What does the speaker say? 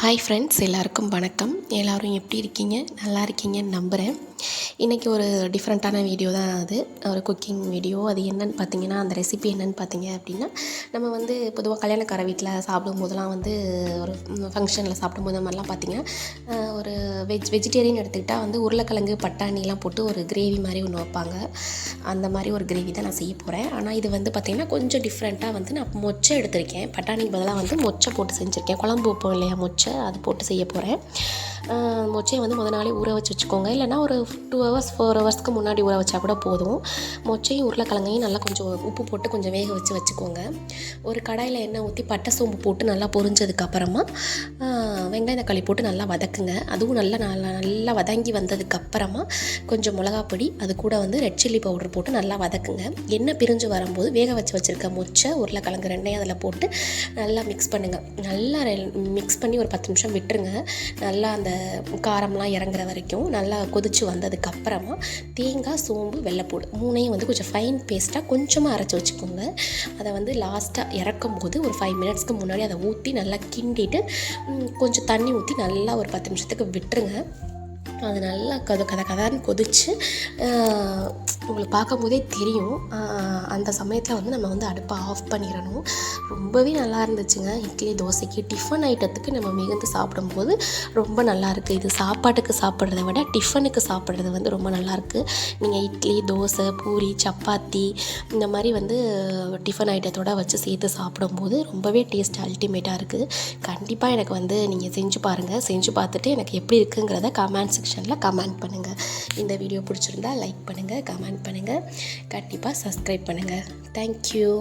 Hi friends, எல்லாருக்கும் வணக்கம். எல்லோரும் எப்படி இருக்கீங்க? நல்லா இருக்கீங்கன்னு நம்புகிறேன். இன்றைக்கி ஒரு டிஃப்ரெண்ட்டான வீடியோ தான் அது. ஒரு குக்கிங் வீடியோ. அது என்னென்னு பார்த்தீங்கன்னா, அந்த ரெசிபி என்னென்னு பார்த்தீங்க அப்படின்னா, நம்ம வந்து பொதுவாக கல்யாணக்கார வீட்டில் சாப்பிடும்போதெல்லாம் வந்து ஒரு ஃபங்க்ஷனில் சாப்பிடும்போது அந்த மாதிரிலாம் பார்த்திங்கன்னா, ஒரு வெஜிடேரியன் எடுத்துக்கிட்டால் வந்து உருளைக்கிழங்கு பட்டாணிலாம் போட்டு ஒரு கிரேவி மாதிரி ஒன்று வைப்பாங்க. அந்த மாதிரி ஒரு கிரேவி தான் நான் செய்ய போகிறேன். ஆனால் இது வந்து பார்த்திங்கன்னா கொஞ்சம் டிஃப்ரெண்ட்டாக வந்து நான் மொச்சை எடுத்திருக்கேன். பட்டாணிக்கு பதிலாக வந்து மொச்சை போட்டு செஞ்சுருக்கேன். குழம்பு வைப்போம் இல்லையா, மொச்சை, அது போட்டு செய்ய போகிறேன். மொச்சையை வந்து முதல் நாளே ஊற வச்சு வச்சுக்கோங்க. இல்லைனா ஒரு 2 hours 4 hours முன்னாடி ஊற வச்சா கூட போதும். மொச்சையும் உருளைக்கிழங்கையும் நல்லா கொஞ்சம் உப்பு போட்டு கொஞ்சம் வேக வச்சுக்கோங்க. ஒரு கடாயில் எண்ணெய் ஊற்றி பட்டை சோம்பு போட்டு நல்லா பொரிஞ்சதுக்கப்புறமா வெங்காயம் தக்காளி போட்டு நல்லா வதக்குங்க. அதுவும் நல்லா வதங்கி வந்ததுக்கப்புறமா கொஞ்சம் மிளகாப்பொடி, அது கூட வந்து ரெட் சில்லி பவுடர் போட்டு நல்லா வதக்குங்க. எண்ணெய் பிரிஞ்சு வரும்போது வேக வச்சுருக்க மொச்சை உருளைக்கிழங்கு ரெண்டையும் அதில் போட்டு நல்லா மிக்ஸ் பண்ணுங்கள். நல்லா மிக்ஸ் பண்ணி ஒரு 10 நிமிஷம் விட்டுருங்க. நல்லா அந்த காரம்லாம் இறங்குற வரைக்கும் நல்லா கொதித்து வந்ததுக்கப்புறமா தேங்காய், சோம்பு, வெள்ளைப்பூடு 3ஐயும் வந்து கொஞ்சம் ஃபைன் பேஸ்ட்டாக கொஞ்சமாக அரைச்சி வச்சுக்கோங்க. அதை வந்து லாஸ்ட்டாக இறக்கும் போது ஒரு 5 minutesக்கு முன்னாடி அதை ஊற்றி நல்லா கிண்டிட்டு கொஞ்சம் தண்ணி ஊற்றி நல்லா ஒரு 10 நிமிஷத்துக்கு விட்டுருங்க. அது நல்லா கதன்னு கொதித்து உங்களுக்கு பார்க்கும்போதே தெரியும். அந்த சமயத்தில் வந்து நம்ம வந்து அடுப்பை ஆஃப் பண்ணிடணும். ரொம்பவே நல்லா இருந்துச்சுங்க. இட்லி, தோசைக்கு, டிஃபன் ஐட்டத்துக்கு நம்ம மிகுந்து சாப்பிடும்போது ரொம்ப நல்லாயிருக்கு. இது சாப்பாட்டுக்கு சாப்பிட்றத விட டிஃபனுக்கு சாப்பிட்றது வந்து ரொம்ப நல்லாயிருக்கு. நீங்கள் இட்லி, தோசை, பூரி, சப்பாத்தி இந்த மாதிரி வந்து டிஃபன் ஐட்டத்தோடு வச்சு சேர்த்து சாப்பிடும்போது ரொம்பவே டேஸ்ட் அல்டிமேட்டாக இருக்குது. கண்டிப்பாக எனக்கு வந்து நீங்கள் செஞ்சு பாருங்கள். செஞ்சு பார்த்துட்டு எனக்கு எப்படி இருக்குங்கிறத கமெண்ட் செக்ஷனில் கமெண்ட் பண்ணுங்கள். இந்த வீடியோ பிடிச்சிருந்தா லைக் பண்ணுங்கள், கமெண்ட் பண்ணுங்கள், கண்டிப்பாக சப்ஸ்கிரைப் பண்ணுங்கள். தேங்க்யூ.